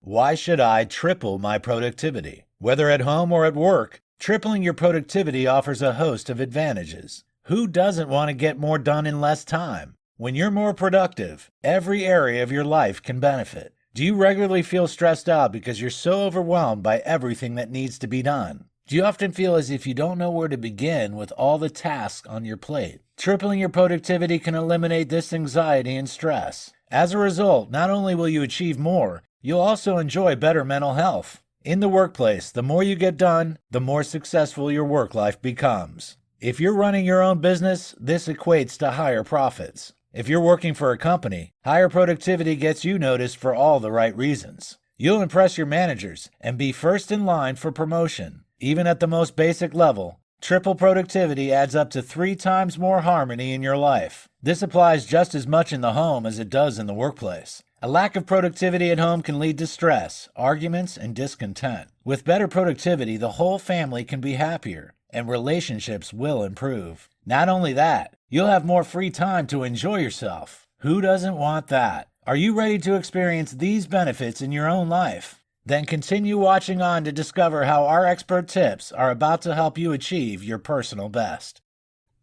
Why should I triple my productivity? Whether at home or at work, tripling your productivity offers a host of advantages. Who doesn't want to get more done in less time? When you're more productive, every area of your life can benefit. Do you regularly feel stressed out because you're so overwhelmed by everything that needs to be done? Do you often feel as if you don't know where to begin with all the tasks on your plate? Tripling your productivity can eliminate this anxiety and stress. As a result, not only will you achieve more, you'll also enjoy better mental health. In the workplace, the more you get done, the more successful your work life becomes. If you're running your own business, this equates to higher profits. If you're working for a company, higher productivity gets you noticed for all the right reasons. You'll impress your managers and be first in line for promotion. Even at the most basic level, triple productivity adds up to 3 times more harmony in your life. This applies just as much in the home as it does in the workplace. A lack of productivity at home can lead to stress, arguments, and discontent. With better productivity, the whole family can be happier, and relationships will improve. Not only that, you'll have more free time to enjoy yourself. Who doesn't want that? Are you ready to experience these benefits in your own life? Then continue watching on to discover how our expert tips are about to help you achieve your personal best.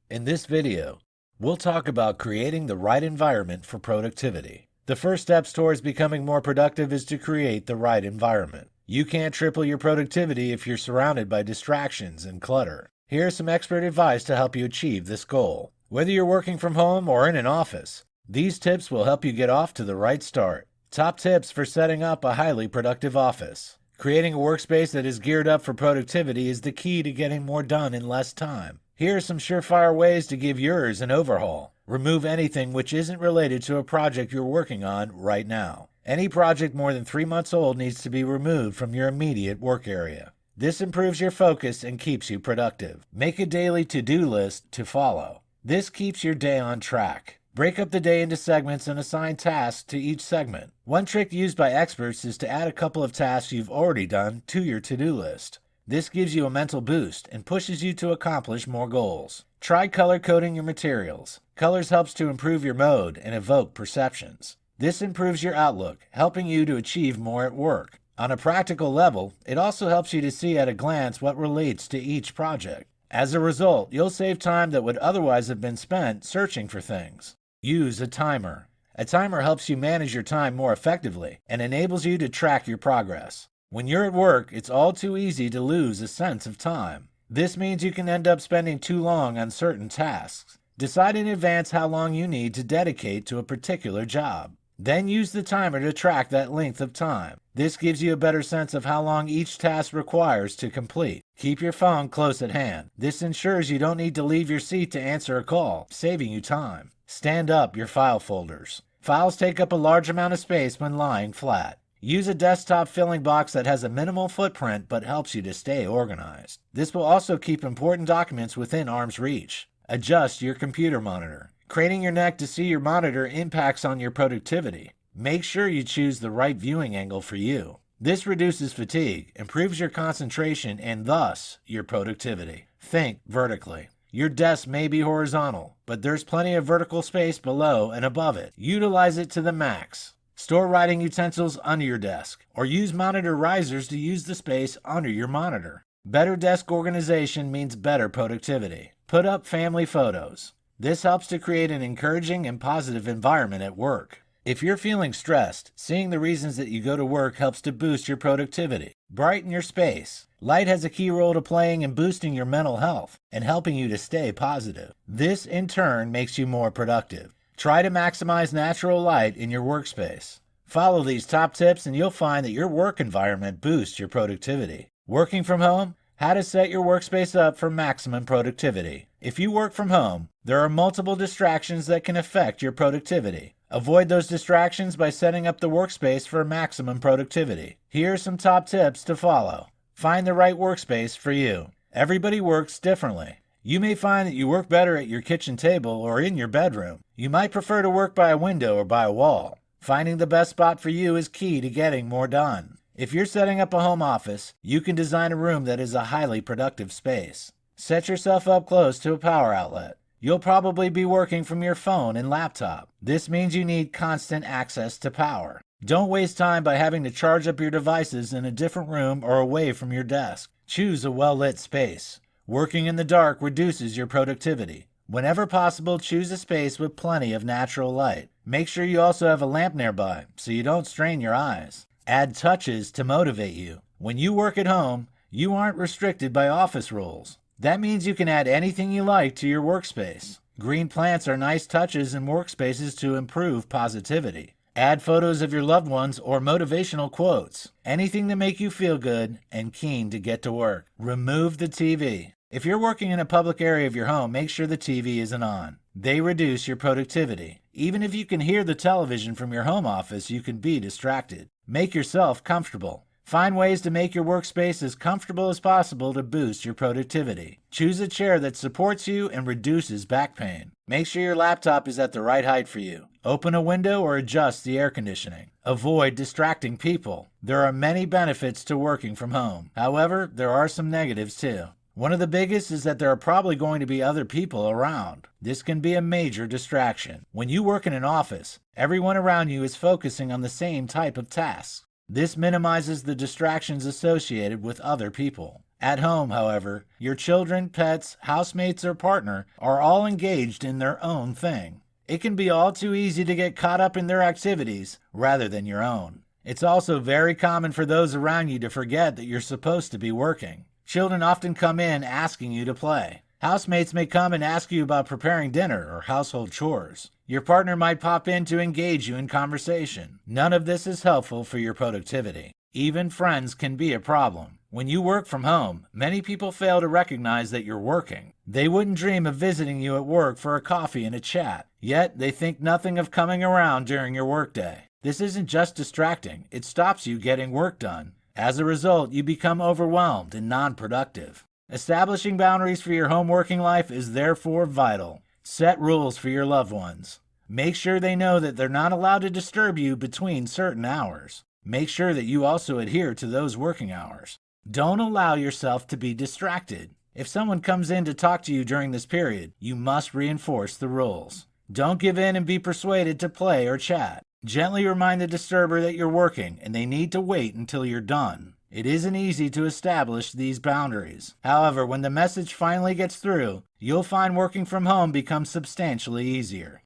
In this video, we'll talk about creating the right environment for productivity. The first steps towards becoming more productive is to create the right environment. You can't triple your productivity if you're surrounded by distractions and clutter. Here's some expert advice to help you achieve this goal. Whether you're working from home or in an office, these tips will help you get off to the right start. Top tips for setting up a highly productive office. Creating a workspace that is geared up for productivity is the key to getting more done in less time. Here are some surefire ways to give yours an overhaul. Remove anything which isn't related to a project you're working on right now. Any project more than 3 months old needs to be removed from your immediate work area. This improves your focus and keeps you productive. Make a daily to-do list to follow. This keeps your day on track. Break up the day into segments and assign tasks to each segment. One trick used by experts is to add a couple of tasks you've already done to your to-do list. This gives you a mental boost and pushes you to accomplish more goals. Try color coding your materials. Colors helps to improve your mood and evoke perceptions. This improves your outlook, helping you to achieve more at work. On a practical level, it also helps you to see at a glance what relates to each project. As a result, you'll save time that would otherwise have been spent searching for things. Use a timer. A timer helps you manage your time more effectively and enables you to track your progress. When you're at work, it's all too easy to lose a sense of time. This means you can end up spending too long on certain tasks. Decide in advance how long you need to dedicate to a particular job. Then use the timer to track that length of time. This gives you a better sense of how long each task requires to complete. Keep your phone close at hand. This ensures you don't need to leave your seat to answer a call, saving you time. Stand up your file folders. Files take up a large amount of space when lying flat. Use a desktop filling box that has a minimal footprint but helps you to stay organized. This will also keep important documents within arm's reach. Adjust your computer monitor. Craning your neck to see your monitor impacts on your productivity. Make sure you choose the right viewing angle for you. This reduces fatigue, improves your concentration, and thus your productivity. Think vertically. Your desk may be horizontal, but there's plenty of vertical space below and above it. Utilize it to the max. Store writing utensils under your desk, or use monitor risers to use the space under your monitor. Better desk organization means better productivity. Put up family photos. This helps to create an encouraging and positive environment at work. If you're feeling stressed, seeing the reasons that you go to work helps to boost your productivity. Brighten your space. Light has a key role to playing in boosting your mental health and helping you to stay positive. This, in turn, makes you more productive. Try to maximize natural light in your workspace. Follow these top tips and you'll find that your work environment boosts your productivity. Working from home? How to set your workspace up for maximum productivity. If you work from home, there are multiple distractions that can affect your productivity. Avoid those distractions by setting up the workspace for maximum productivity. Here are some top tips to follow. Find the right workspace for you. Everybody works differently. You may find that you work better at your kitchen table or in your bedroom. You might prefer to work by a window or by a wall. Finding the best spot for you is key to getting more done. If you're setting up a home office, you can design a room that is a highly productive space. Set yourself up close to a power outlet. You'll probably be working from your phone and laptop. This means you need constant access to power. Don't waste time by having to charge up your devices in a different room or away from your desk. Choose a well-lit space. Working in the dark reduces your productivity. Whenever possible, choose a space with plenty of natural light. Make sure you also have a lamp nearby so you don't strain your eyes. Add touches to motivate you. When you work at home, you aren't restricted by office rules. That means you can add anything you like to your workspace. Green plants are nice touches in workspaces to improve positivity. Add photos of your loved ones or motivational quotes. Anything to make you feel good and keen to get to work. Remove the TV. If you're working in a public area of your home, make sure the TV isn't on. They reduce your productivity. Even if you can hear the television from your home office, you can be distracted. Make yourself comfortable. Find ways to make your workspace as comfortable as possible to boost your productivity. Choose a chair that supports you and reduces back pain. Make sure your laptop is at the right height for you. Open a window or adjust the air conditioning. Avoid distracting people. There are many benefits to working from home. However, there are some negatives too. One of the biggest is that there are probably going to be other people around. This can be a major distraction. When you work in an office, everyone around you is focusing on the same type of tasks. This minimizes the distractions associated with other people. At home, however, your children, pets, housemates, or partner are all engaged in their own thing. It can be all too easy to get caught up in their activities rather than your own. It's also very common for those around you to forget that you're supposed to be working. Children often come in asking you to play. Housemates may come and ask you about preparing dinner or household chores. Your partner might pop in to engage you in conversation. None of this is helpful for your productivity. Even friends can be a problem. When you work from home, many people fail to recognize that you're working. They wouldn't dream of visiting you at work for a coffee and a chat, yet they think nothing of coming around during your workday. This isn't just distracting, it stops you getting work done. As a result, you become overwhelmed and non-productive. Establishing boundaries for your home working life is therefore vital. Set rules for your loved ones. Make sure they know that they're not allowed to disturb you between certain hours. Make sure that you also adhere to those working hours. Don't allow yourself to be distracted. If someone comes in to talk to you during this period, you must reinforce the rules. Don't give in and be persuaded to play or chat. Gently remind the disturber that you're working and they need to wait until you're done. It isn't easy to establish these boundaries. However, when the message finally gets through, you'll find working from home becomes substantially easier.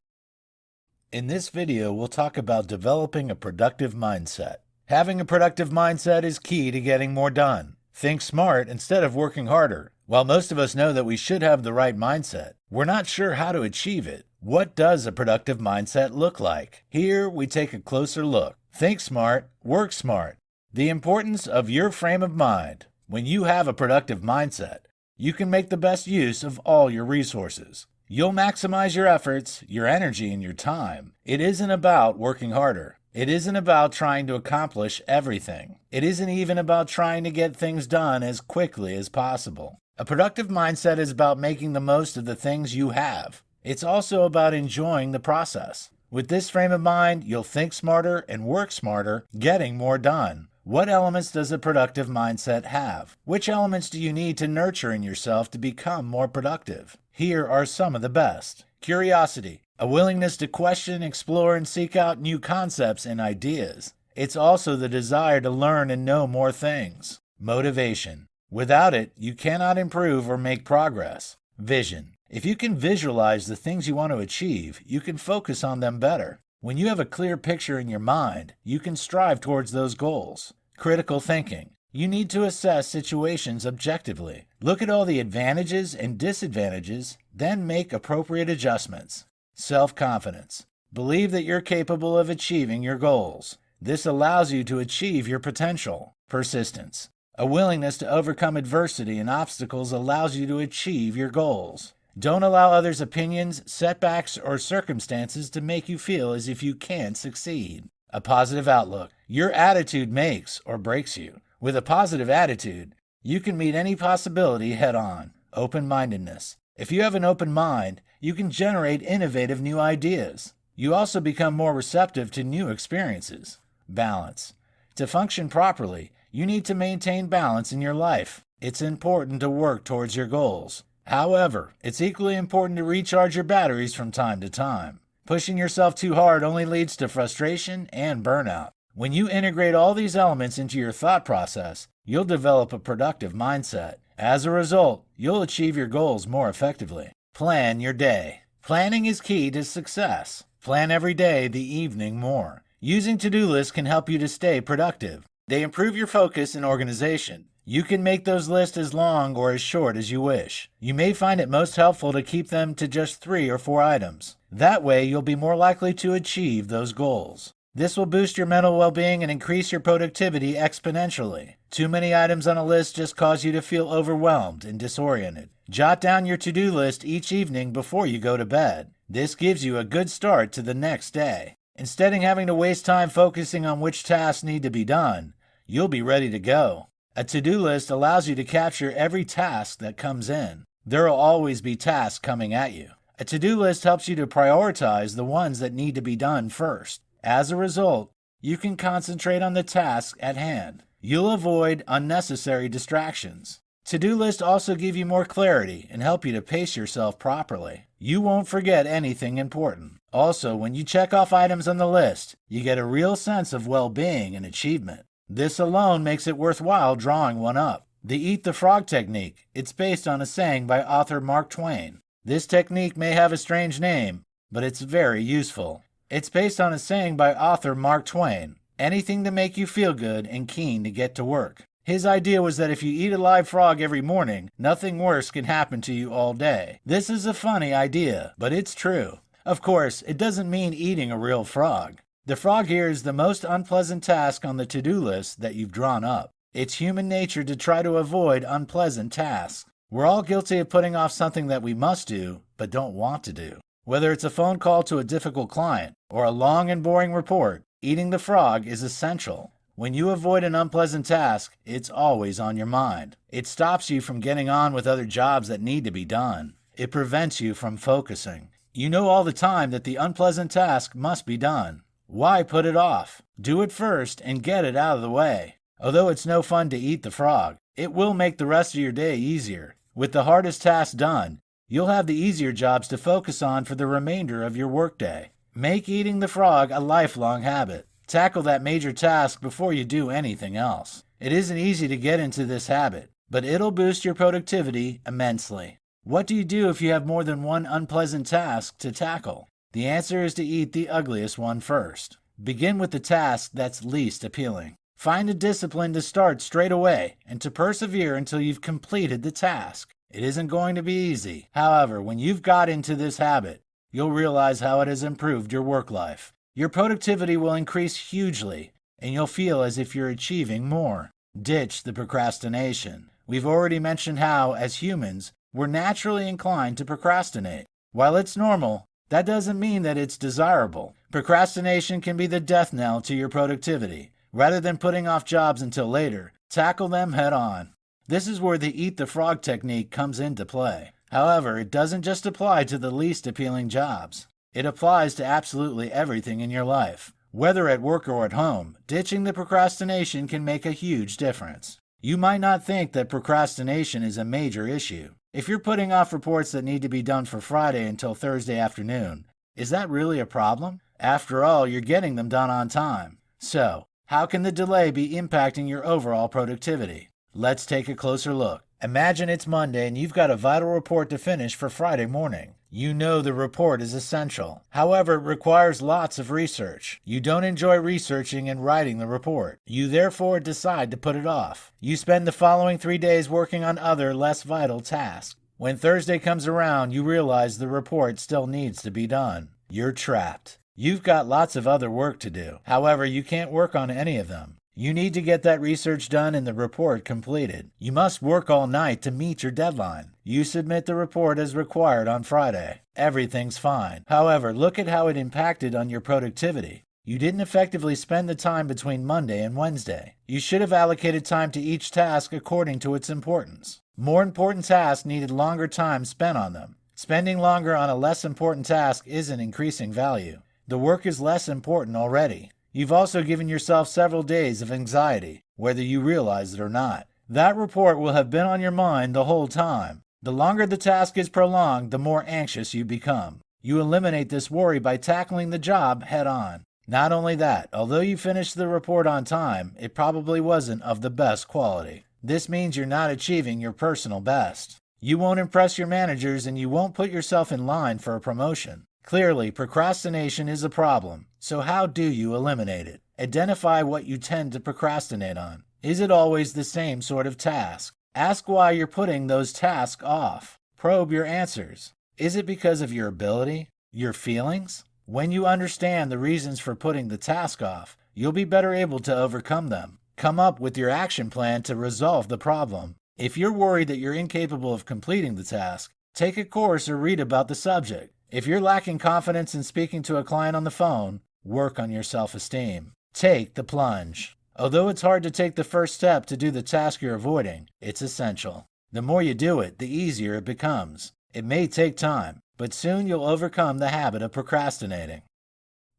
In this video, we'll talk about developing a productive mindset. Having a productive mindset is key to getting more done. Think smart instead of working harder. While most of us know that we should have the right mindset, we're not sure how to achieve it. What does a productive mindset look like? Here, we take a closer look. Think smart, work smart. The importance of your frame of mind. When you have a productive mindset, you can make the best use of all your resources. You'll maximize your efforts, your energy, and your time. It isn't about working harder. It isn't about trying to accomplish everything. It isn't even about trying to get things done as quickly as possible. A productive mindset is about making the most of the things you have. It's also about enjoying the process. With this frame of mind, you'll think smarter and work smarter, getting more done. What elements does a productive mindset have? Which elements do you need to nurture in yourself to become more productive? Here are some of the best. Curiosity, a willingness to question, explore, and seek out new concepts and ideas. It's also the desire to learn and know more things. Motivation. Without it, you cannot improve or make progress. Vision. If you can visualize the things you want to achieve, you can focus on them better. When you have a clear picture in your mind, you can strive towards those goals. Critical thinking. You need to assess situations objectively. Look at all the advantages and disadvantages, then make appropriate adjustments. Self-confidence. Believe that you're capable of achieving your goals. This allows you to achieve your potential. Persistence. A willingness to overcome adversity and obstacles allows you to achieve your goals. Don't allow others' opinions, setbacks, or circumstances to make you feel as if you can't succeed. A positive outlook. Your attitude makes or breaks you. With a positive attitude, you can meet any possibility head-on. Open-mindedness. If you have an open mind, you can generate innovative new ideas. You also become more receptive to new experiences. Balance. To function properly, you need to maintain balance in your life. It's important to work towards your goals. However, it's equally important to recharge your batteries from time to time. Pushing yourself too hard only leads to frustration and burnout. When you integrate all these elements into your thought process, you'll develop a productive mindset. As a result, you'll achieve your goals more effectively. Plan your day. Planning is key to success. Plan every day, the evening more. Using to-do lists can help you to stay productive. They improve your focus and organization. You can make those lists as long or as short as you wish. You may find it most helpful to keep them to just 3 or 4 items. That way, you'll be more likely to achieve those goals. This will boost your mental well-being and increase your productivity exponentially. Too many items on a list just cause you to feel overwhelmed and disoriented. Jot down your to-do list each evening before you go to bed. This gives you a good start to the next day. Instead of having to waste time focusing on which tasks need to be done, you'll be ready to go. A to-do list allows you to capture every task that comes in. There will always be tasks coming at you. A to-do list helps you to prioritize the ones that need to be done first. As a result, you can concentrate on the task at hand. You'll avoid unnecessary distractions. To-do lists also give you more clarity and help you to pace yourself properly. You won't forget anything important. Also, when you check off items on the list, you get a real sense of well-being and achievement. This alone makes it worthwhile drawing one up. The Eat the Frog technique. It's based on a saying by author Mark Twain. This technique may have a strange name, but it's very useful. It's based on a saying by author Mark Twain. Anything to make you feel good and keen to get to work. His idea was that if you eat a live frog every morning, nothing worse can happen to you all day. This is a funny idea, but it's true. Of course, it doesn't mean eating a real frog. The frog here is the most unpleasant task on the to-do list that you've drawn up. It's human nature to try to avoid unpleasant tasks. We're all guilty of putting off something that we must do, but don't want to do. Whether it's a phone call to a difficult client or a long and boring report, eating the frog is essential. When you avoid an unpleasant task, it's always on your mind. It stops you from getting on with other jobs that need to be done. It prevents you from focusing. You know all the time that the unpleasant task must be done. Why put it off? Do it first and get it out of the way. Although it's no fun to eat the frog, it will make the rest of your day easier. With the hardest task done, you'll have the easier jobs to focus on for the remainder of your workday. Make eating the frog a lifelong habit. Tackle that major task before you do anything else. It isn't easy to get into this habit, but it'll boost your productivity immensely. What do you do if you have more than one unpleasant task to tackle? The answer is to eat the ugliest one first. Begin with the task that's least appealing. Find a discipline to start straight away and to persevere until you've completed the task. It isn't going to be easy. However, when you've got into this habit, you'll realize how it has improved your work life. Your productivity will increase hugely, and you'll feel as if you're achieving more. Ditch the procrastination. We've already mentioned how, as humans, we're naturally inclined to procrastinate. While it's normal, that doesn't mean that it's desirable. Procrastination can be the death knell to your productivity. Rather than putting off jobs until later, tackle them head on. This is where the Eat the Frog technique comes into play. However, it doesn't just apply to the least appealing jobs. It applies to absolutely everything in your life. Whether at work or at home, ditching the procrastination can make a huge difference. You might not think that procrastination is a major issue. If you're putting off reports that need to be done for Friday until Thursday afternoon, is that really a problem? After all, you're getting them done on time. So, how can the delay be impacting your overall productivity? Let's take a closer look. Imagine it's Monday and you've got a vital report to finish for Friday morning. You know the report is essential. However, it requires lots of research. You don't enjoy researching and writing the report. You therefore decide to put it off. You spend the following 3 days working on other, less vital tasks. When Thursday comes around, you realize the report still needs to be done. You're trapped. You've got lots of other work to do. However, you can't work on any of them. You need to get that research done and the report completed. You must work all night to meet your deadline. You submit the report as required on Friday. Everything's fine. However, look at how it impacted on your productivity. You didn't effectively spend the time between Monday and Wednesday. You should have allocated time to each task according to its importance. More important tasks needed longer time spent on them. Spending longer on a less important task isn't increasing value. The work is less important already. You've also given yourself several days of anxiety, whether you realize it or not. That report will have been on your mind the whole time. The longer the task is prolonged, the more anxious you become. You eliminate this worry by tackling the job head on. Not only that, although you finished the report on time, it probably wasn't of the best quality. This means you're not achieving your personal best. You won't impress your managers and you won't put yourself in line for a promotion. Clearly, procrastination is a problem, so how do you eliminate it? Identify what you tend to procrastinate on. Is it always the same sort of task? Ask why you're putting those tasks off. Probe your answers. Is it because of your ability? Your feelings? When you understand the reasons for putting the task off, you'll be better able to overcome them. Come up with your action plan to resolve the problem. If you're worried that you're incapable of completing the task, take a course or read about the subject. If you're lacking confidence in speaking to a client on the phone, work on your self-esteem. Take the plunge. Although it's hard to take the first step to do the task you're avoiding, it's essential. The more you do it, the easier it becomes. It may take time, but soon you'll overcome the habit of procrastinating.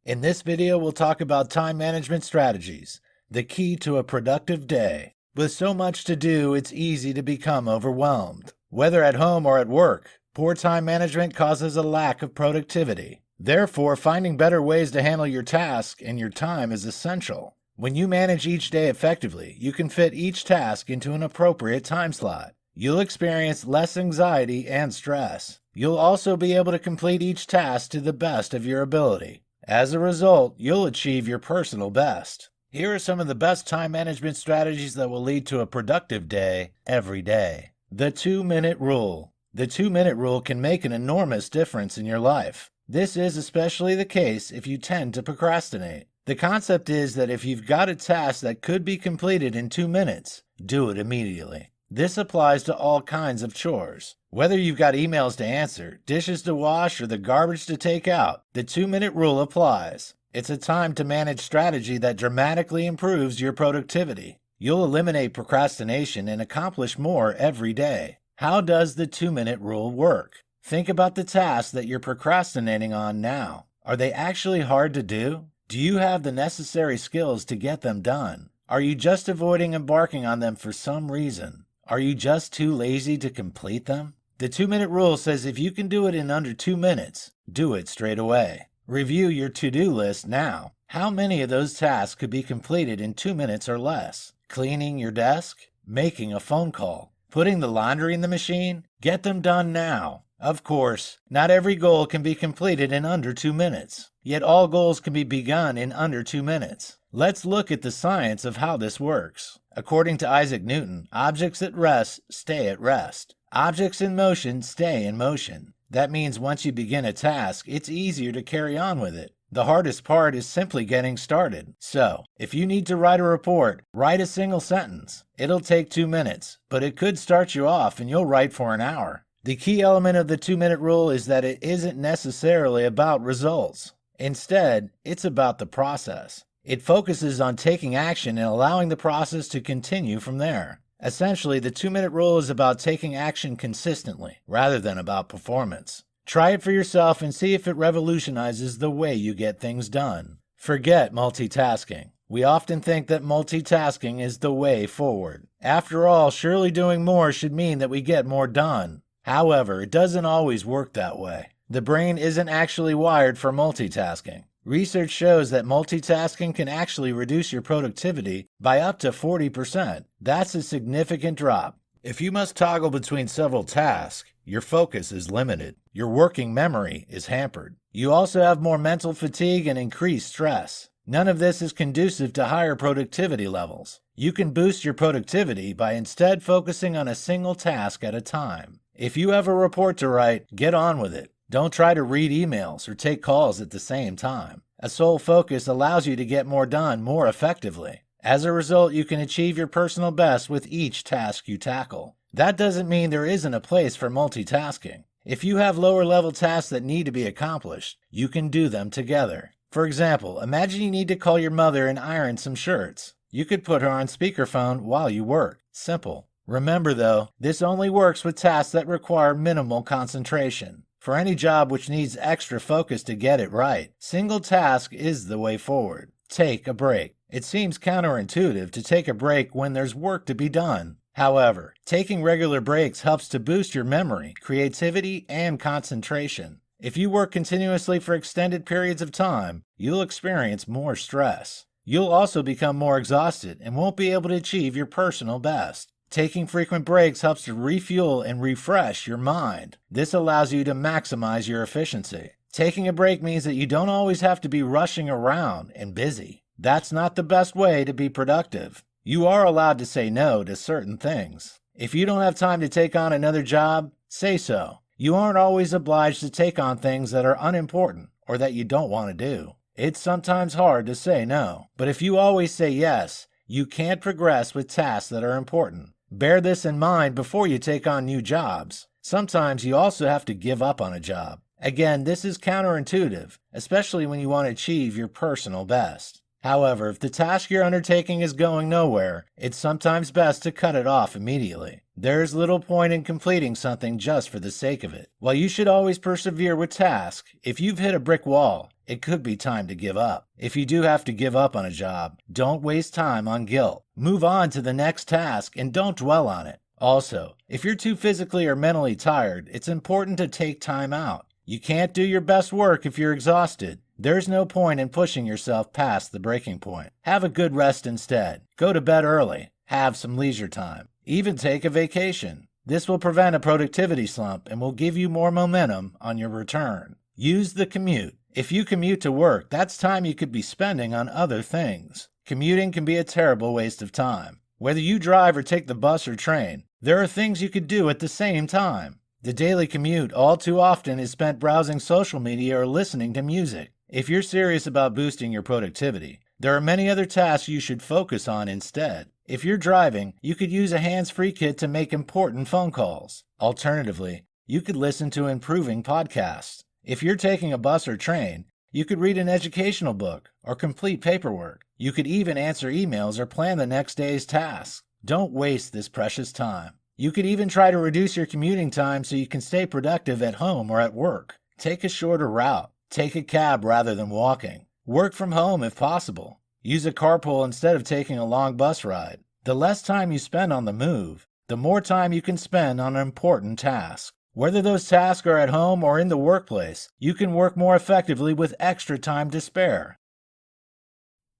In this video, we'll talk about time management strategies, the key to a productive day. With so much to do, it's easy to become overwhelmed. Whether at home or at work, poor time management causes a lack of productivity. Therefore, finding better ways to handle your task and your time is essential. When you manage each day effectively, you can fit each task into an appropriate time slot. You'll experience less anxiety and stress. You'll also be able to complete each task to the best of your ability. As a result, you'll achieve your personal best. Here are some of the best time management strategies that will lead to a productive day every day. The 2-minute rule. The 2-minute rule can make an enormous difference in your life. This is especially the case if you tend to procrastinate. The concept is that if you've got a task that could be completed in 2 minutes, do it immediately. This applies to all kinds of chores. Whether you've got emails to answer, dishes to wash, or the garbage to take out, the 2-minute rule applies. It's a time to manage strategy that dramatically improves your productivity. You'll eliminate procrastination and accomplish more every day. How does the 2-minute rule work? Think about the tasks that you're procrastinating on now. Are they actually hard to do? Do you have the necessary skills to get them done? Are you just avoiding embarking on them for some reason? Are you just too lazy to complete them? The 2-minute rule says if you can do it in under 2 minutes, do it straight away. Review your to-do list now. How many of those tasks could be completed in 2 minutes or less? Cleaning your desk? Making a phone call? Putting the laundry in the machine? Get them done now. Of course, not every goal can be completed in under 2 minutes, yet all goals can be begun in under 2 minutes. Let's look at the science of how this works. According to Isaac Newton, objects at rest stay at rest. Objects in motion stay in motion. That means once you begin a task, it's easier to carry on with it. The hardest part is simply getting started. So, if you need to write a report, write a single sentence. It'll take 2 minutes, but it could start you off and you'll write for an hour. The key element of the 2-minute rule is that it isn't necessarily about results. Instead, it's about the process. It focuses on taking action and allowing the process to continue from there. Essentially, the 2-minute rule is about taking action consistently, rather than about performance. Try it for yourself and see if it revolutionizes the way you get things done. Forget multitasking. We often think that multitasking is the way forward. After all, surely doing more should mean that we get more done. However, it doesn't always work that way. The brain isn't actually wired for multitasking. Research shows that multitasking can actually reduce your productivity by up to 40%. That's a significant drop. If you must toggle between several tasks, your focus is limited. Your working memory is hampered. You also have more mental fatigue and increased stress. None of this is conducive to higher productivity levels. You can boost your productivity by instead focusing on a single task at a time. If you have a report to write, get on with it. Don't try to read emails or take calls at the same time. A sole focus allows you to get more done more effectively. As a result, you can achieve your personal best with each task you tackle. That doesn't mean there isn't a place for multitasking. If you have lower-level tasks that need to be accomplished, you can do them together. For example, imagine you need to call your mother and iron some shirts. You could put her on speakerphone while you work. Simple. Remember though, this only works with tasks that require minimal concentration. For any job which needs extra focus to get it right, single task is the way forward. Take a break. It seems counterintuitive to take a break when there's work to be done. However, taking regular breaks helps to boost your memory, creativity, and concentration. If you work continuously for extended periods of time, you'll experience more stress. You'll also become more exhausted and won't be able to achieve your personal best. Taking frequent breaks helps to refuel and refresh your mind. This allows you to maximize your efficiency. Taking a break means that you don't always have to be rushing around and busy. That's not the best way to be productive. You are allowed to say no to certain things. If you don't have time to take on another job, say so. You aren't always obliged to take on things that are unimportant or that you don't want to do. It's sometimes hard to say no, but if you always say yes, you can't progress with tasks that are important. Bear this in mind before you take on new jobs. Sometimes you also have to give up on a job. Again, this is counterintuitive, especially when you want to achieve your personal best. However, if the task you're undertaking is going nowhere, it's sometimes best to cut it off immediately. There is little point in completing something just for the sake of it. While you should always persevere with tasks, if you've hit a brick wall, it could be time to give up. If you do have to give up on a job, don't waste time on guilt. Move on to the next task and don't dwell on it. Also, if you're too physically or mentally tired, it's important to take time out. You can't do your best work if you're exhausted. There's no point in pushing yourself past the breaking point. Have a good rest instead. Go to bed early. Have some leisure time. Even take a vacation. This will prevent a productivity slump and will give you more momentum on your return. Use the commute. If you commute to work, that's time you could be spending on other things. Commuting can be a terrible waste of time. Whether you drive or take the bus or train, there are things you could do at the same time. The daily commute all too often is spent browsing social media or listening to music. If you're serious about boosting your productivity, there are many other tasks you should focus on instead. If you're driving, you could use a hands-free kit to make important phone calls. Alternatively, you could listen to improving podcasts. If you're taking a bus or train, you could read an educational book or complete paperwork. You could even answer emails or plan the next day's tasks. Don't waste this precious time. You could even try to reduce your commuting time so you can stay productive at home or at work. Take a shorter route. Take a cab rather than walking. Work from home if possible. Use a carpool instead of taking a long bus ride. The less time you spend on the move, the more time you can spend on an important task. Whether those tasks are at home or in the workplace, you can work more effectively with extra time to spare.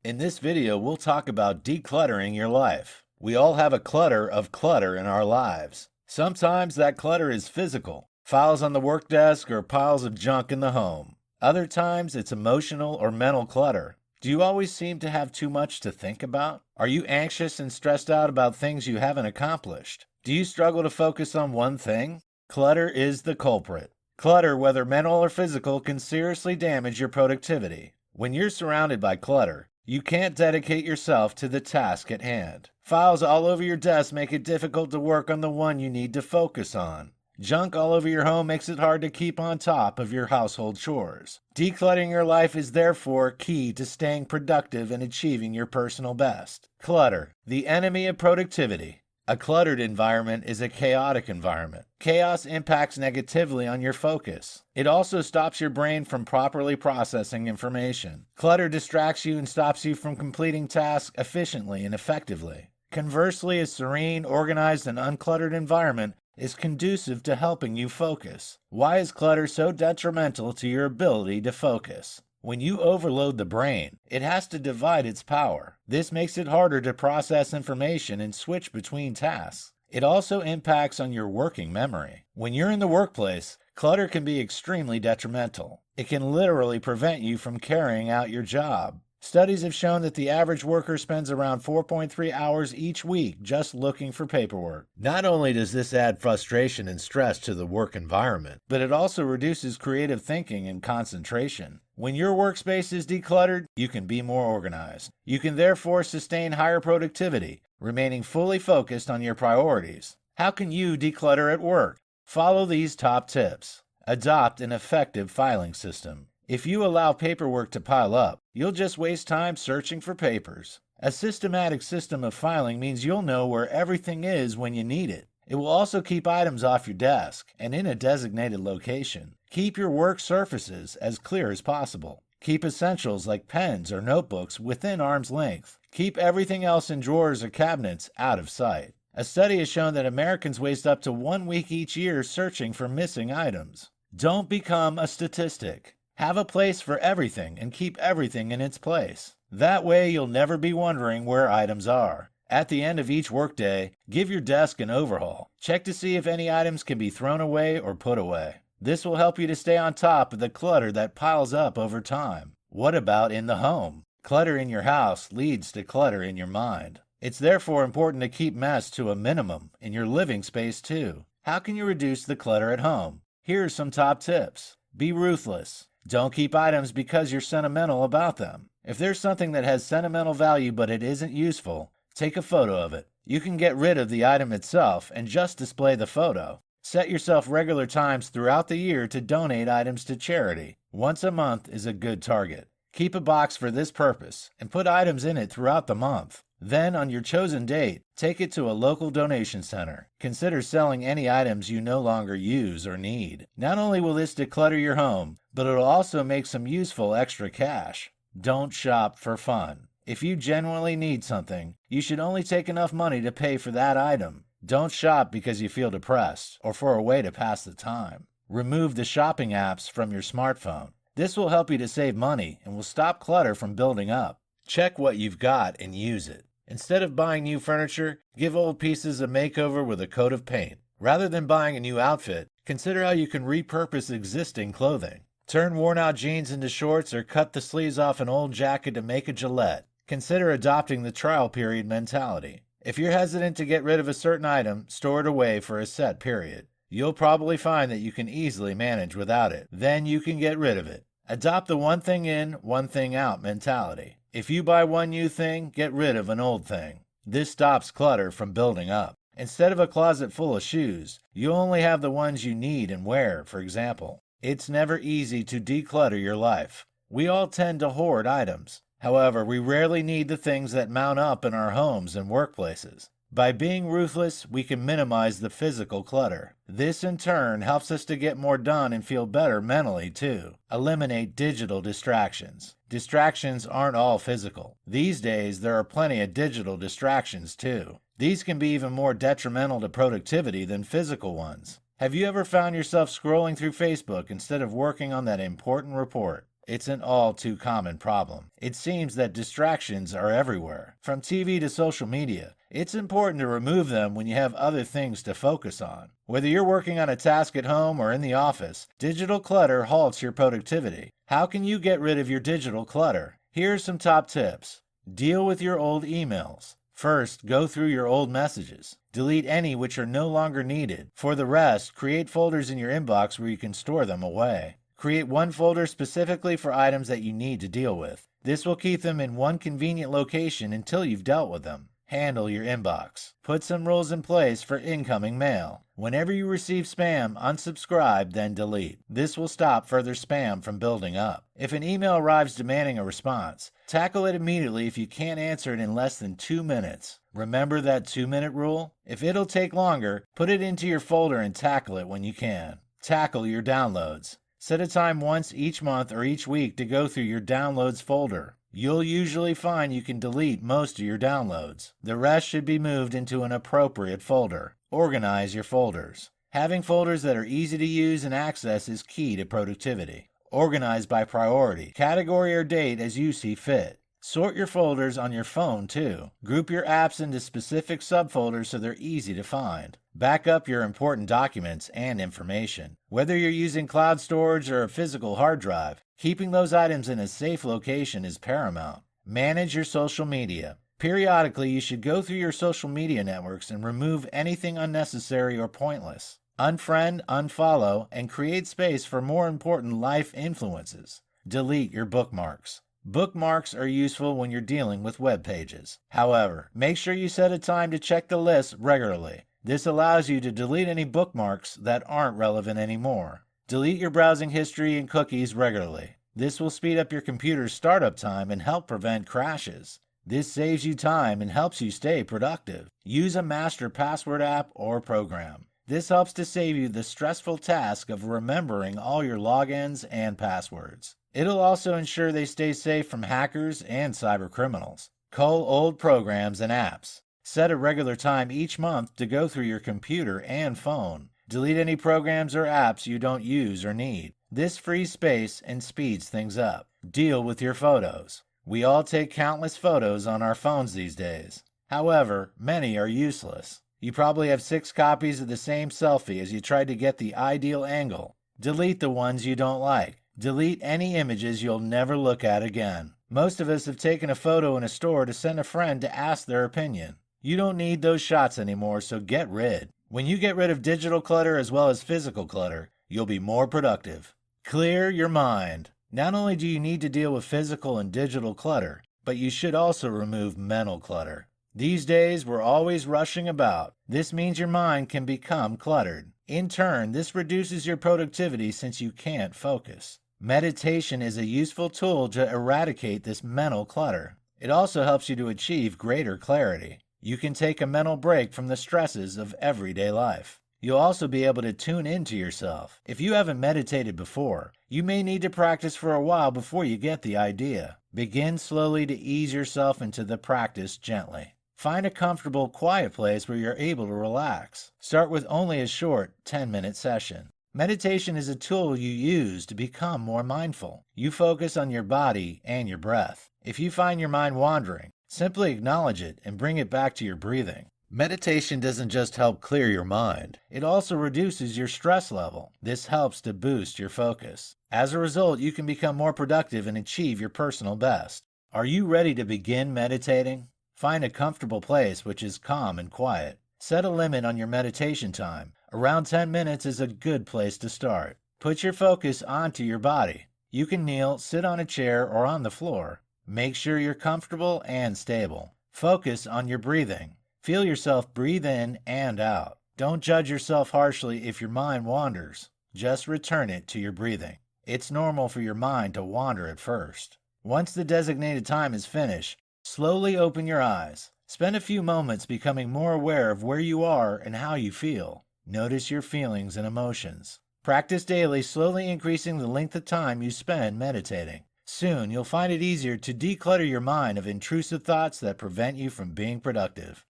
In this video, we'll talk about decluttering your life. We all have a clutter of clutter in our lives. Sometimes that clutter is physical, files on the work desk or piles of junk in the home. Other times, it's emotional or mental clutter. Do you always seem to have too much to think about? Are you anxious and stressed out about things you haven't accomplished? Do you struggle to focus on one thing? Clutter is the culprit. Clutter, whether mental or physical, can seriously damage your productivity. When you're surrounded by clutter, you can't dedicate yourself to the task at hand. Files all over your desk make it difficult to work on the one you need to focus on. Junk all over your home makes it hard to keep on top of your household chores. Decluttering your life is therefore key to staying productive and achieving your personal best. Clutter, the enemy of productivity. A cluttered environment is a chaotic environment. Chaos impacts negatively on your focus. It also stops your brain from properly processing information. Clutter distracts you and stops you from completing tasks efficiently and effectively. Conversely, a serene, organized, and uncluttered environment is conducive to helping you focus. Why is clutter so detrimental to your ability to focus? When you overload the brain, it has to divide its power. This makes it harder to process information and switch between tasks. It also impacts on your working memory. When you're in the workplace, clutter can be extremely detrimental. It can literally prevent you from carrying out your job. Studies have shown that the average worker spends around 4.3 hours each week just looking for paperwork. Not only does this add frustration and stress to the work environment, but it also reduces creative thinking and concentration. When your workspace is decluttered, you can be more organized. You can therefore sustain higher productivity, remaining fully focused on your priorities. How can you declutter at work? Follow these top tips. Adopt an effective filing system. If you allow paperwork to pile up, you'll just waste time searching for papers. A systematic system of filing means you'll know where everything is when you need it. It will also keep items off your desk and in a designated location. Keep your work surfaces as clear as possible. Keep essentials like pens or notebooks within arm's length. Keep everything else in drawers or cabinets out of sight. A study has shown that Americans waste up to 1 week each year searching for missing items. Don't become a statistic. Have a place for everything and keep everything in its place. That way you'll never be wondering where items are. At the end of each workday, give your desk an overhaul. Check to see if any items can be thrown away or put away. This will help you to stay on top of the clutter that piles up over time. What about in the home? Clutter in your house leads to clutter in your mind. It's therefore important to keep mess to a minimum in your living space too. How can you reduce the clutter at home? Here are some top tips. Be ruthless. Don't keep items because you're sentimental about them. If there's something that has sentimental value but it isn't useful, take a photo of it. You can get rid of the item itself and just display the photo. Set yourself regular times throughout the year to donate items to charity. Once a month is a good target. Keep a box for this purpose and put items in it throughout the month. Then, on your chosen date, take it to a local donation center. Consider selling any items you no longer use or need. Not only will this declutter your home, but it'll also make some useful extra cash. Don't shop for fun. If you genuinely need something, you should only take enough money to pay for that item. Don't shop because you feel depressed or for a way to pass the time. Remove the shopping apps from your smartphone. This will help you to save money and will stop clutter from building up. Check what you've got and use it. Instead of buying new furniture, give old pieces a makeover with a coat of paint. Rather than buying a new outfit, consider how you can repurpose existing clothing. Turn worn-out jeans into shorts or cut the sleeves off an old jacket to make a Gillette. Consider adopting the trial period mentality. If you're hesitant to get rid of a certain item, store it away for a set period. You'll probably find that you can easily manage without it. Then you can get rid of it. Adopt the one thing in, one thing out mentality. If you buy one new thing, get rid of an old thing. This stops clutter from building up. Instead of a closet full of shoes, you only have the ones you need and wear, for example. It's never easy to declutter your life. We all tend to hoard items. However, we rarely need the things that mount up in our homes and workplaces. By being ruthless, we can minimize the physical clutter. This, in turn, helps us to get more done and feel better mentally, too. Eliminate digital distractions. Distractions aren't all physical. These days, there are plenty of digital distractions, too. These can be even more detrimental to productivity than physical ones. Have you ever found yourself scrolling through Facebook instead of working on that important report? It's an all too common problem. It seems that distractions are everywhere, from TV to social media. It's important to remove them when you have other things to focus on. Whether you're working on a task at home or in the office, digital clutter halts your productivity. How can you get rid of your digital clutter? Here are some top tips. Deal with your old emails. First, go through your old messages. Delete any which are no longer needed. For the rest, create folders in your inbox where you can store them away. Create one folder specifically for items that you need to deal with. This will keep them in one convenient location until you've dealt with them. Handle your inbox. Put some rules in place for incoming mail. Whenever you receive spam, unsubscribe, then delete. This will stop further spam from building up. If an email arrives demanding a response, tackle it immediately if you can't answer it in less than 2 minutes. Remember that 2-minute rule? If it'll take longer, put it into your folder and tackle it when you can. Tackle your downloads. Set a time once each month or each week to go through your downloads folder. You'll usually find you can delete most of your downloads. The rest should be moved into an appropriate folder. Organize your folders. Having folders that are easy to use and access is key to productivity. Organize by priority, category, or date as you see fit. Sort your folders on your phone too. Group your apps into specific subfolders so they're easy to find. Back up your important documents and information. Whether you're using cloud storage or a physical hard drive, keeping those items in a safe location is paramount. Manage your social media. Periodically, you should go through your social media networks and remove anything unnecessary or pointless. Unfriend, unfollow, and create space for more important life influences. Delete your bookmarks. Bookmarks are useful when you're dealing with web pages. However, make sure you set a time to check the list regularly. This allows you to delete any bookmarks that aren't relevant anymore. Delete your browsing history and cookies regularly. This will speed up your computer's startup time and help prevent crashes. This saves you time and helps you stay productive. Use a master password app or program. This helps to save you the stressful task of remembering all your logins and passwords. It'll also ensure they stay safe from hackers and cybercriminals. Cull old programs and apps. Set a regular time each month to go through your computer and phone. Delete any programs or apps you don't use or need. This frees space and speeds things up. Deal with your photos. We all take countless photos on our phones these days. However, many are useless. You probably have 6 copies of the same selfie as you tried to get the ideal angle. Delete the ones you don't like. Delete any images you'll never look at again. Most of us have taken a photo in a store to send a friend to ask their opinion. You don't need those shots anymore, so get rid. When you get rid of digital clutter as well as physical clutter, you'll be more productive. Clear your mind. Not only do you need to deal with physical and digital clutter, but you should also remove mental clutter. These days, we're always rushing about. This means your mind can become cluttered. In turn, this reduces your productivity since you can't focus. Meditation is a useful tool to eradicate this mental clutter. It also helps you to achieve greater clarity. You can take a mental break from the stresses of everyday life. You'll also be able to tune into yourself. If you haven't meditated before, you may need to practice for a while before you get the idea. Begin slowly to ease yourself into the practice gently. Find a comfortable, quiet place where you're able to relax. Start with only a short 10-minute session. Meditation is a tool you use to become more mindful. You focus on your body and your breath. If you find your mind wandering, simply acknowledge it and bring it back to your breathing. Meditation doesn't just help clear your mind, it also reduces your stress level. This helps to boost your focus. As a result, you can become more productive and achieve your personal best. Are you ready to begin meditating? Find a comfortable place which is calm and quiet. Set a limit on your meditation time. Around 10 minutes is a good place to start. Put your focus onto your body. You can kneel, sit on a chair, or on the floor. Make sure you're comfortable and stable. Focus on your breathing. Feel yourself breathe in and out. Don't judge yourself harshly if your mind wanders. Just return it to your breathing. It's normal for your mind to wander at first. Once the designated time is finished, slowly open your eyes. Spend a few moments becoming more aware of where you are and how you feel. Notice your feelings and emotions. Practice daily, slowly increasing the length of time you spend meditating. Soon, you'll find it easier to declutter your mind of intrusive thoughts that prevent you from being productive.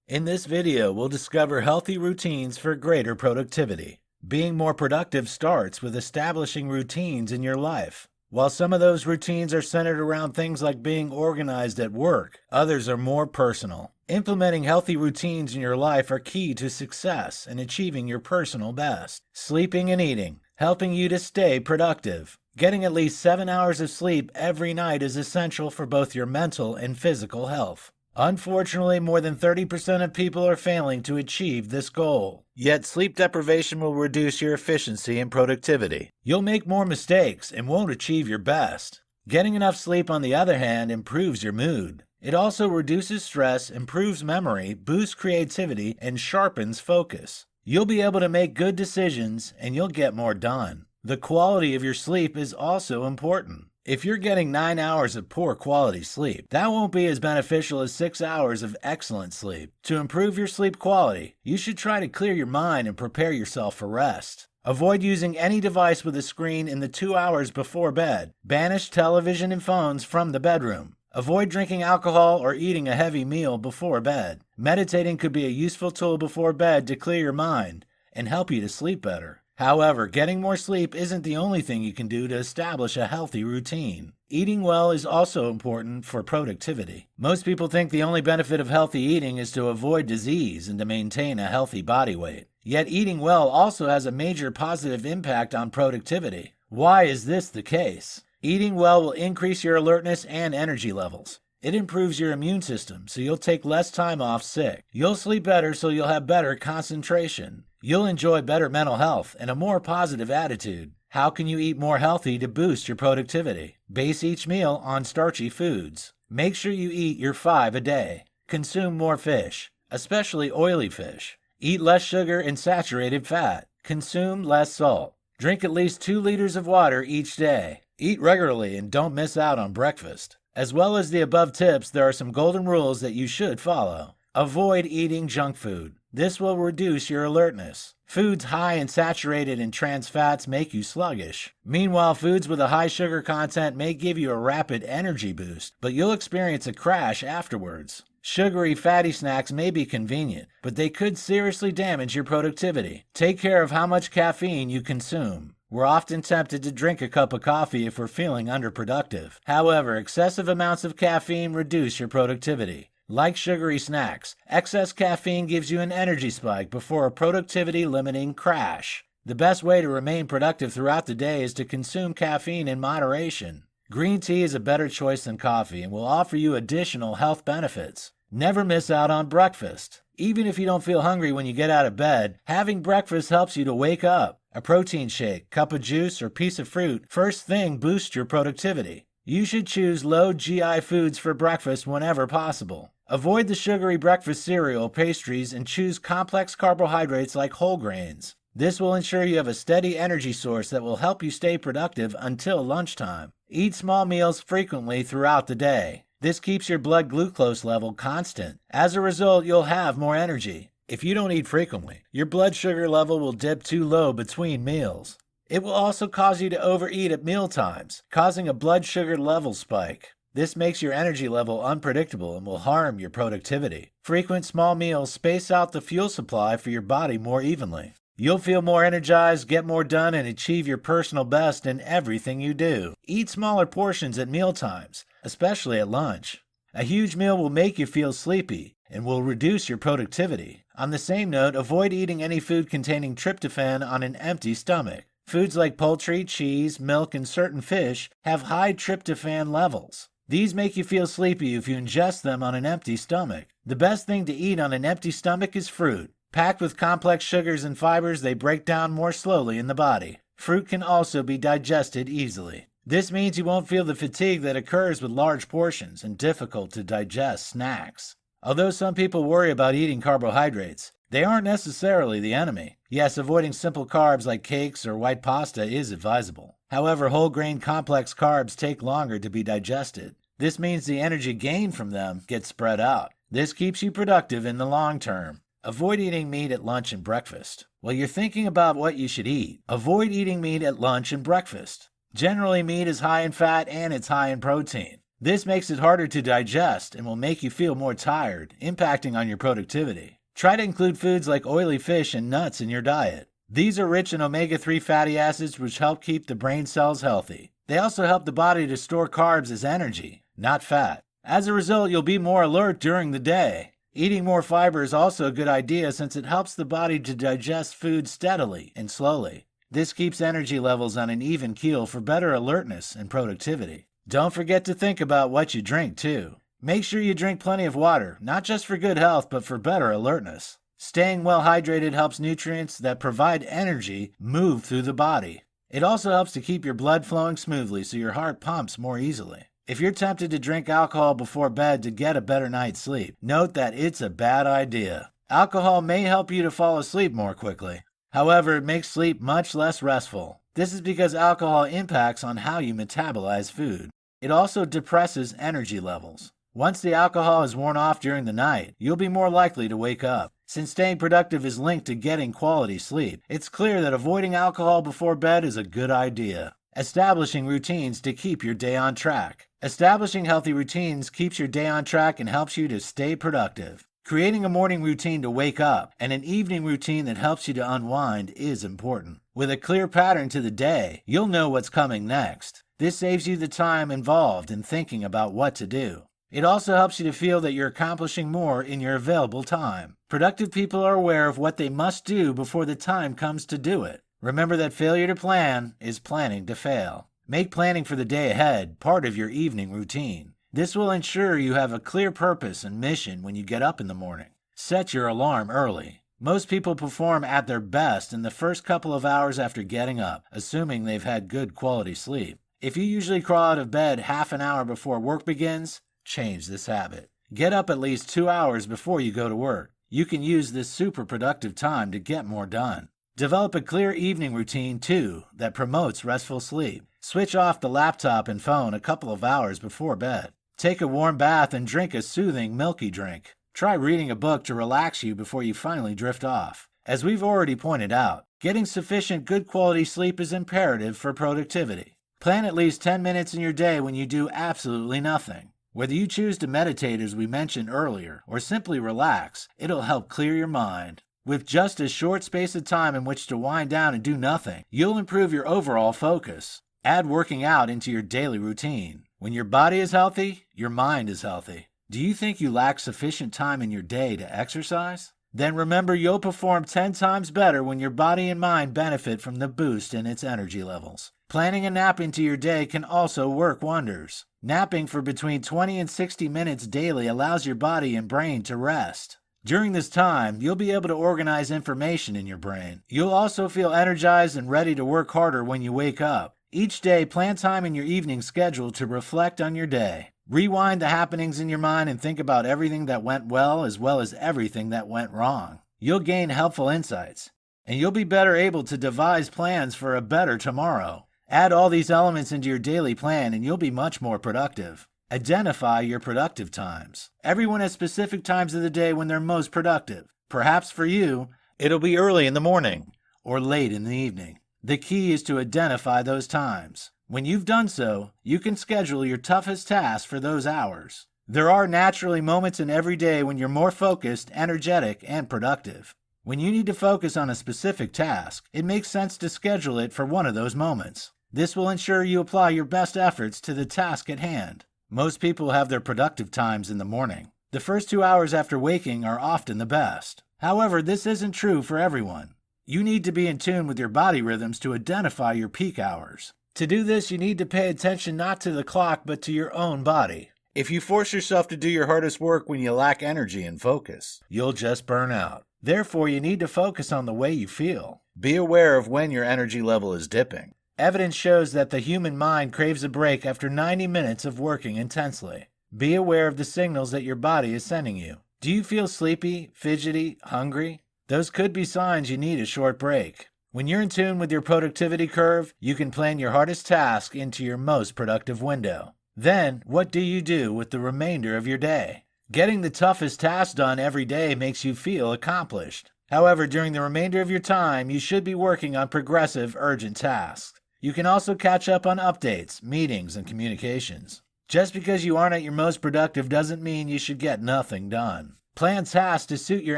In this video, we'll discover healthy routines for greater productivity. Being more productive starts with establishing routines in your life. While some of those routines are centered around things like being organized at work, others are more personal. Implementing healthy routines in your life are key to success and achieving your personal best. Sleeping and eating, helping you to stay productive. Getting at least 7 hours of sleep every night is essential for both your mental and physical health. Unfortunately, more than 30% of people are failing to achieve this goal. Yet sleep deprivation will reduce your efficiency and productivity. You'll make more mistakes and won't achieve your best. Getting enough sleep, on the other hand, improves your mood. It also reduces stress, improves memory, boosts creativity, and sharpens focus. You'll be able to make good decisions and you'll get more done. The quality of your sleep is also important. If you're getting 9 hours of poor quality sleep, that won't be as beneficial as 6 hours of excellent sleep. To improve your sleep quality, you should try to clear your mind and prepare yourself for rest. Avoid using any device with a screen in the 2 hours before bed. Banish television and phones from the bedroom. Avoid drinking alcohol or eating a heavy meal before bed. Meditating could be a useful tool before bed to clear your mind and help you to sleep better. However, getting more sleep isn't the only thing you can do to establish a healthy routine. Eating well is also important for productivity. Most people think the only benefit of healthy eating is to avoid disease and to maintain a healthy body weight. Yet eating well also has a major positive impact on productivity. Why is this the case? Eating well will increase your alertness and energy levels. It improves your immune system, so you'll take less time off sick. You'll sleep better, so you'll have better concentration. You'll enjoy better mental health and a more positive attitude. How can you eat more healthy to boost your productivity? Base each meal on starchy foods. Make sure you eat your 5 a day. Consume more fish, especially oily fish. Eat less sugar and saturated fat. Consume less salt. Drink at least 2 liters of water each day. Eat regularly and don't miss out on breakfast. As well as the above tips, there are some golden rules that you should follow. Avoid eating junk food. This will reduce your alertness. Foods high in saturated and trans fats make you sluggish. Meanwhile, foods with a high sugar content may give you a rapid energy boost, but you'll experience a crash afterwards. Sugary, fatty snacks may be convenient, but they could seriously damage your productivity. Take care of how much caffeine you consume. We're often tempted to drink a cup of coffee if we're feeling underproductive. However, excessive amounts of caffeine reduce your productivity. Like sugary snacks, excess caffeine gives you an energy spike before a productivity-limiting crash. The best way to remain productive throughout the day is to consume caffeine in moderation. Green tea is a better choice than coffee and will offer you additional health benefits. Never miss out on breakfast. Even if you don't feel hungry when you get out of bed, having breakfast helps you to wake up. A protein shake, cup of juice, or piece of fruit first thing boosts your productivity. You should choose low GI foods for breakfast whenever possible. Avoid the sugary breakfast cereal, pastries, and choose complex carbohydrates like whole grains. This will ensure you have a steady energy source that will help you stay productive until lunchtime. Eat small meals frequently throughout the day. This keeps your blood glucose level constant. As a result, you'll have more energy. If you don't eat frequently, your blood sugar level will dip too low between meals. It will also cause you to overeat at meal times, causing a blood sugar level spike. This makes your energy level unpredictable and will harm your productivity. Frequent small meals space out the fuel supply for your body more evenly. You'll feel more energized, get more done, and achieve your personal best in everything you do. Eat smaller portions at meal times, especially at lunch. A huge meal will make you feel sleepy and will reduce your productivity. On the same note, avoid eating any food containing tryptophan on an empty stomach. Foods like poultry, cheese, milk, and certain fish have high tryptophan levels. These make you feel sleepy if you ingest them on an empty stomach. The best thing to eat on an empty stomach is fruit. Packed with complex sugars and fibers, they break down more slowly in the body. Fruit can also be digested easily. This means you won't feel the fatigue that occurs with large portions and difficult to digest snacks. Although some people worry about eating carbohydrates, they aren't necessarily the enemy. Yes, avoiding simple carbs like cakes or white pasta is advisable. However, whole grain complex carbs take longer to be digested. This means the energy gained from them gets spread out. This keeps you productive in the long term. Avoid eating meat at lunch and breakfast. While you're thinking about what you should eat, avoid eating meat at lunch and breakfast. Generally, meat is high in fat and it's high in protein. This makes it harder to digest and will make you feel more tired, impacting on your productivity. Try to include foods like oily fish and nuts in your diet. These are rich in omega-3 fatty acids which help keep the brain cells healthy. They also help the body to store carbs as energy, not fat. As a result, you'll be more alert during the day. Eating more fiber is also a good idea since it helps the body to digest food steadily and slowly. This keeps energy levels on an even keel for better alertness and productivity. Don't forget to think about what you drink, too. Make sure you drink plenty of water, not just for good health, but for better alertness. Staying well hydrated helps nutrients that provide energy move through the body. It also helps to keep your blood flowing smoothly so your heart pumps more easily. If you're tempted to drink alcohol before bed to get a better night's sleep, note that it's a bad idea. Alcohol may help you to fall asleep more quickly. However, it makes sleep much less restful. This is because alcohol impacts on how you metabolize food. It also depresses energy levels. Once the alcohol is worn off during the night, you'll be more likely to wake up. Since staying productive is linked to getting quality sleep, it's clear that avoiding alcohol before bed is a good idea. Establishing routines to keep your day on track. Establishing healthy routines keeps your day on track and helps you to stay productive. Creating a morning routine to wake up and an evening routine that helps you to unwind is important. With a clear pattern to the day, you'll know what's coming next. This saves you the time involved in thinking about what to do. It also helps you to feel that you're accomplishing more in your available time. Productive people are aware of what they must do before the time comes to do it. Remember that failure to plan is planning to fail. Make planning for the day ahead part of your evening routine. This will ensure you have a clear purpose and mission when you get up in the morning. Set your alarm early. Most people perform at their best in the first couple of hours after getting up, assuming they've had good quality sleep. If you usually crawl out of bed half an hour before work begins, change this habit. Get up at least 2 hours before you go to work. You can use this super productive time to get more done. Develop a clear evening routine, too, that promotes restful sleep. Switch off the laptop and phone a couple of hours before bed. Take a warm bath and drink a soothing, milky drink. Try reading a book to relax you before you finally drift off. As we've already pointed out, getting sufficient good quality sleep is imperative for productivity. Plan at least 10 minutes in your day when you do absolutely nothing. Whether you choose to meditate as we mentioned earlier, or simply relax, it'll help clear your mind. With just a short space of time in which to wind down and do nothing, you'll improve your overall focus. Add working out into your daily routine. When your body is healthy, your mind is healthy. Do you think you lack sufficient time in your day to exercise? Then remember you'll perform 10 times better when your body and mind benefit from the boost in its energy levels. Planning a nap into your day can also work wonders. Napping for between 20 and 60 minutes daily allows your body and brain to rest. During this time, you'll be able to organize information in your brain. You'll also feel energized and ready to work harder when you wake up. Each day, plan time in your evening schedule to reflect on your day. Rewind the happenings in your mind and think about everything that went well as everything that went wrong. You'll gain helpful insights, and you'll be better able to devise plans for a better tomorrow. Add all these elements into your daily plan and you'll be much more productive. Identify your productive times. Everyone has specific times of the day when they're most productive. Perhaps for you, it'll be early in the morning or late in the evening. The key is to identify those times. When you've done so, you can schedule your toughest tasks for those hours. There are naturally moments in every day when you're more focused, energetic, and productive. When you need to focus on a specific task, it makes sense to schedule it for one of those moments. This will ensure you apply your best efforts to the task at hand. Most people have their productive times in the morning. The first 2 hours after waking are often the best. However, this isn't true for everyone. You need to be in tune with your body rhythms to identify your peak hours. To do this, you need to pay attention not to the clock but to your own body. If you force yourself to do your hardest work when you lack energy and focus, you'll just burn out. Therefore, you need to focus on the way you feel. Be aware of when your energy level is dipping. Evidence shows that the human mind craves a break after 90 minutes of working intensely. Be aware of the signals that your body is sending you. Do you feel sleepy, fidgety, hungry? Those could be signs you need a short break. When you're in tune with your productivity curve, you can plan your hardest task into your most productive window. Then, what do you do with the remainder of your day? Getting the toughest task done every day makes you feel accomplished. However, during the remainder of your time, you should be working on progressive, urgent tasks. You can also catch up on updates, meetings, and communications. Just because you aren't at your most productive doesn't mean you should get nothing done. Plan tasks to suit your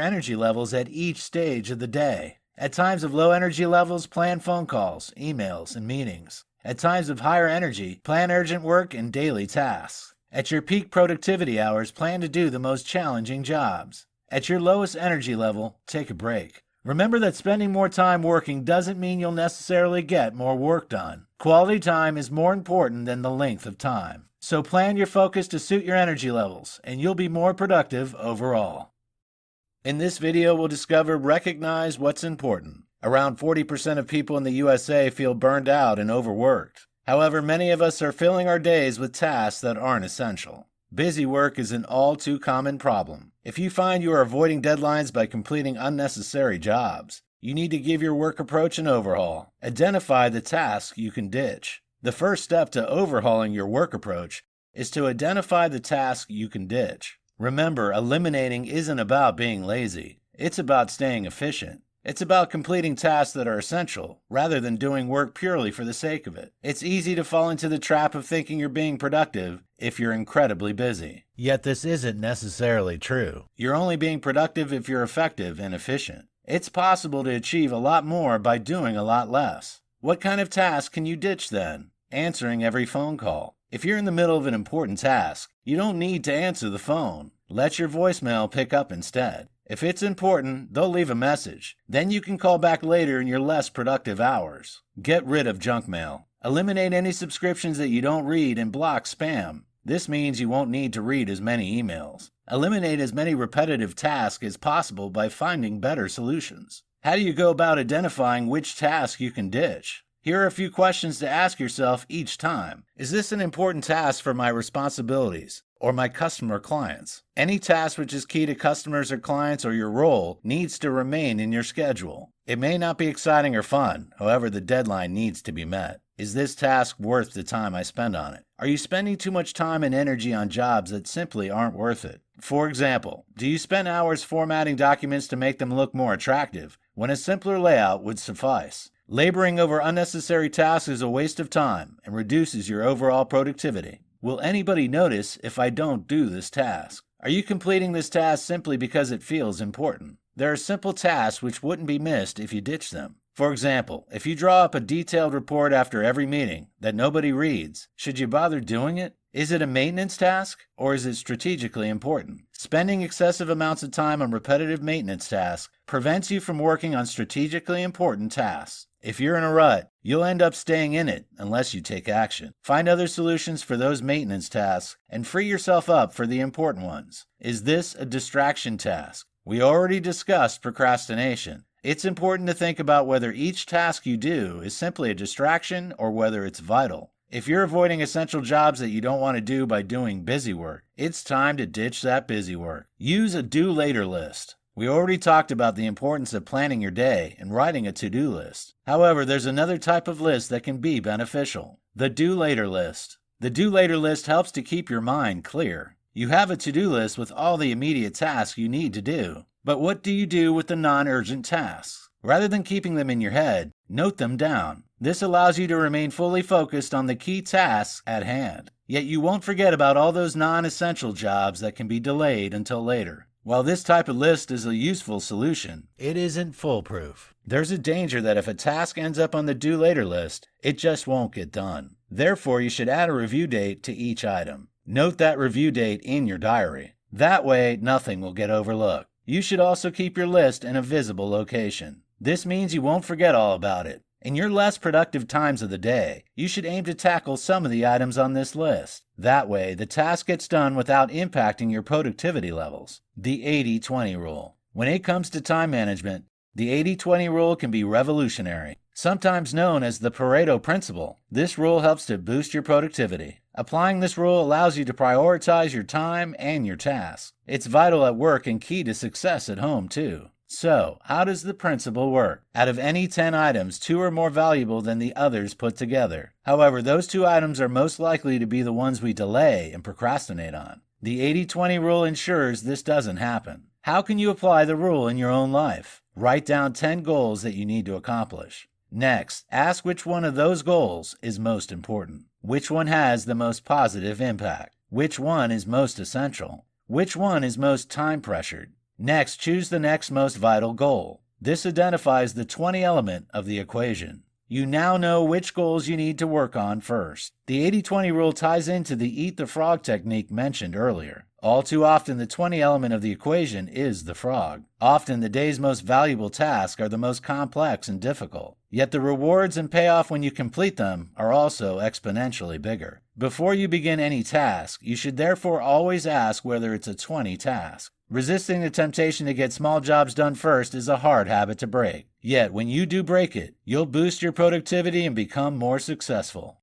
energy levels at each stage of the day. At times of low energy levels, plan phone calls, emails, and meetings. At times of higher energy, plan urgent work and daily tasks. At your peak productivity hours, plan to do the most challenging jobs. At your lowest energy level, take a break. Remember that spending more time working doesn't mean you'll necessarily get more work done. Quality time is more important than the length of time. So plan your focus to suit your energy levels, and you'll be more productive overall. In this video, we'll recognize what's important. Around 40% of people in the USA feel burned out and overworked. However, many of us are filling our days with tasks that aren't essential. Busy work is an all too common problem. If you find you are avoiding deadlines by completing unnecessary jobs, you need to give your work approach an overhaul. Identify the tasks you can ditch. The first step to overhauling your work approach is to identify the tasks you can ditch. Remember, eliminating isn't about being lazy. It's about staying efficient. It's about completing tasks that are essential, rather than doing work purely for the sake of it. It's easy to fall into the trap of thinking you're being productive if you're incredibly busy. Yet this isn't necessarily true. You're only being productive if you're effective and efficient. It's possible to achieve a lot more by doing a lot less. What kind of task can you ditch then? Answering every phone call. If you're in the middle of an important task, you don't need to answer the phone. Let your voicemail pick up instead. If it's important, they'll leave a message. Then you can call back later in your less productive hours. Get rid of junk mail. Eliminate any subscriptions that you don't read and block spam. This means you won't need to read as many emails. Eliminate as many repetitive tasks as possible by finding better solutions. How do you go about identifying which task you can ditch? Here are a few questions to ask yourself each time. Is this an important task for my responsibilities or my customer clients? Any task which is key to customers or clients or your role needs to remain in your schedule. It may not be exciting or fun, however, the deadline needs to be met. Is this task worth the time I spend on it? Are you spending too much time and energy on jobs that simply aren't worth it? For example, do you spend hours formatting documents to make them look more attractive when a simpler layout would suffice? Laboring over unnecessary tasks is a waste of time and reduces your overall productivity. Will anybody notice if I don't do this task? Are you completing this task simply because it feels important? There are simple tasks which wouldn't be missed if you ditch them. For example, if you draw up a detailed report after every meeting that nobody reads, should you bother doing it? Is it a maintenance task, or is it strategically important? Spending excessive amounts of time on repetitive maintenance tasks prevents you from working on strategically important tasks. If you're in a rut, you'll end up staying in it unless you take action. Find other solutions for those maintenance tasks and free yourself up for the important ones. Is this a distraction task? We already discussed procrastination. It's important to think about whether each task you do is simply a distraction or whether it's vital. If you're avoiding essential jobs that you don't want to do by doing busy work, it's time to ditch that busy work. Use a do later list. We already talked about the importance of planning your day and writing a to-do list. However, there's another type of list that can be beneficial: the do later list. The do later list helps to keep your mind clear. You have a to-do list with all the immediate tasks you need to do. But what do you do with the non-urgent tasks? Rather than keeping them in your head, note them down. This allows you to remain fully focused on the key tasks at hand. Yet you won't forget about all those non-essential jobs that can be delayed until later. While this type of list is a useful solution, it isn't foolproof. There's a danger that if a task ends up on the do later list, it just won't get done. Therefore, you should add a review date to each item. Note that review date in your diary. That way, nothing will get overlooked. You should also keep your list in a visible location. This means you won't forget all about it. In your less productive times of the day, you should aim to tackle some of the items on this list. That way, the task gets done without impacting your productivity levels. The 80-20 rule. When it comes to time management, the 80-20 rule can be revolutionary. Sometimes known as the Pareto principle, this rule helps to boost your productivity. Applying this rule allows you to prioritize your time and your tasks. It's vital at work and key to success at home, too. So, how does the principle work? Out of any 10 items, 2 are more valuable than the others put together. However, those 2 items are most likely to be the ones we delay and procrastinate on. The 80-20 rule ensures this doesn't happen. How can you apply the rule in your own life? Write down 10 goals that you need to accomplish. Next, ask which one of those goals is most important. Which one has the most positive impact? Which one is most essential? Which one is most time pressured? Next, choose the next most vital goal. This identifies the 20 element of the equation. You now know which goals you need to work on first. The 80-20 rule ties into the eat the frog technique mentioned earlier. All too often, the 20 element of the equation is the frog. Often, the day's most valuable tasks are the most complex and difficult. Yet the rewards and payoff when you complete them are also exponentially bigger. Before you begin any task, you should therefore always ask whether it's a 20 task. Resisting the temptation to get small jobs done first is a hard habit to break. Yet, when you do break it, you'll boost your productivity and become more successful.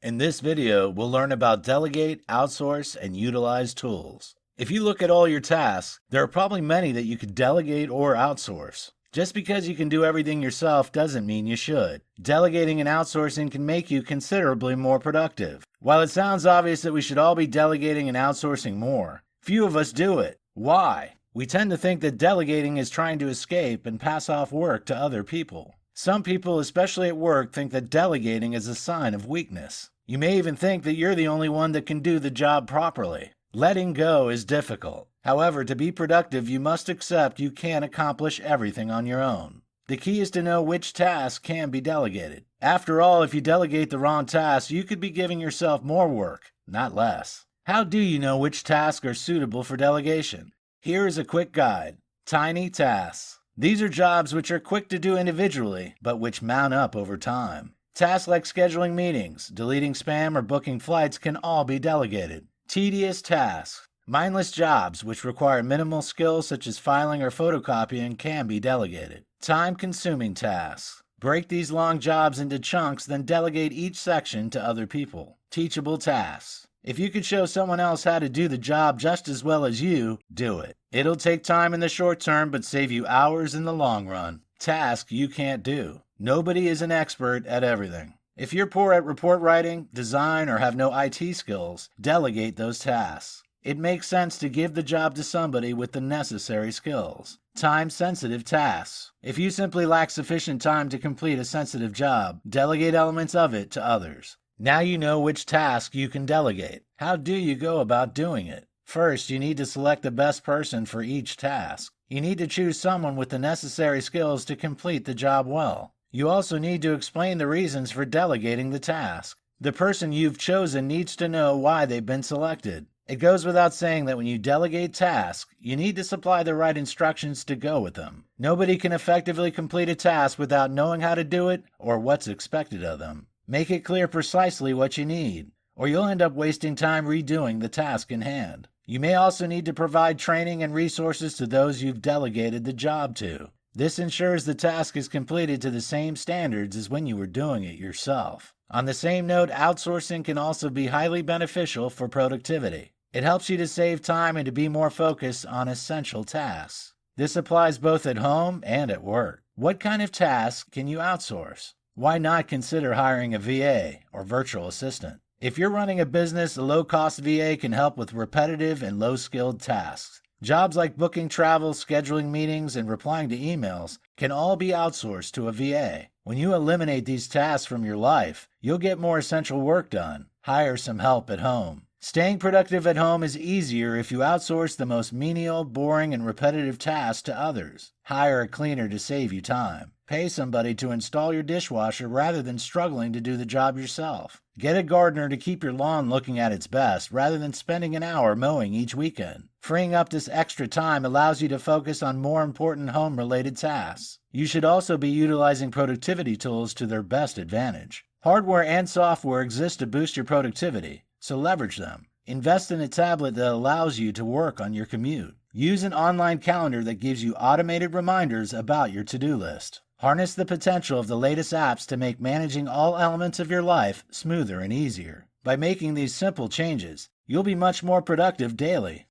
In this video, we'll learn about delegate, outsource, and utilize tools. If you look at all your tasks, there are probably many that you could delegate or outsource. Just because you can do everything yourself doesn't mean you should. Delegating and outsourcing can make you considerably more productive. While it sounds obvious that we should all be delegating and outsourcing more, few of us do it. Why? We tend to think that delegating is trying to escape and pass off work to other people. Some people, especially at work, think that delegating is a sign of weakness. You may even think that you're the only one that can do the job properly. Letting go is difficult. However, to be productive, you must accept you can't accomplish everything on your own. The key is to know which tasks can be delegated. After all, if you delegate the wrong tasks, you could be giving yourself more work, not less. How do you know which tasks are suitable for delegation? Here is a quick guide. Tiny tasks. These are jobs which are quick to do individually, but which mount up over time. Tasks like scheduling meetings, deleting spam, or booking flights can all be delegated. Tedious tasks. Mindless jobs which require minimal skills such as filing or photocopying can be delegated. Time-consuming tasks. Break these long jobs into chunks, then delegate each section to other people. Teachable tasks. If you could show someone else how to do the job just as well as you, do it. It'll take time in the short term, but save you hours in the long run. Task you can't do. Nobody is an expert at everything. If you're poor at report writing, design, or have no IT skills, delegate those tasks. It makes sense to give the job to somebody with the necessary skills. Time-sensitive tasks. If you simply lack sufficient time to complete a sensitive job, delegate elements of it to others. Now you know which task you can delegate. How do you go about doing it? First, you need to select the best person for each task. You need to choose someone with the necessary skills to complete the job well. You also need to explain the reasons for delegating the task. The person you've chosen needs to know why they've been selected. It goes without saying that when you delegate tasks, you need to supply the right instructions to go with them. Nobody can effectively complete a task without knowing how to do it or what's expected of them. Make it clear precisely what you need, or you'll end up wasting time redoing the task in hand. You may also need to provide training and resources to those you've delegated the job to. This ensures the task is completed to the same standards as when you were doing it yourself. On the same note, outsourcing can also be highly beneficial for productivity. It helps you to save time and to be more focused on essential tasks. This applies both at home and at work. What kind of tasks can you outsource? Why not consider hiring a VA or virtual assistant? If you're running a business, a low-cost VA can help with repetitive and low-skilled tasks. Jobs like booking travel, scheduling meetings, and replying to emails can all be outsourced to a VA. When you eliminate these tasks from your life, you'll get more essential work done. Hire some help at home. Staying productive at home is easier if you outsource the most menial, boring, and repetitive tasks to others. Hire a cleaner to save you time. Pay somebody to install your dishwasher rather than struggling to do the job yourself. Get a gardener to keep your lawn looking at its best rather than spending an hour mowing each weekend. Freeing up this extra time allows you to focus on more important home-related tasks. You should also be utilizing productivity tools to their best advantage. Hardware and software exist to boost your productivity, so leverage them. Invest in a tablet that allows you to work on your commute. Use an online calendar that gives you automated reminders about your to-do list. Harness the potential of the latest apps to make managing all elements of your life smoother and easier. By making these simple changes, you'll be much more productive daily.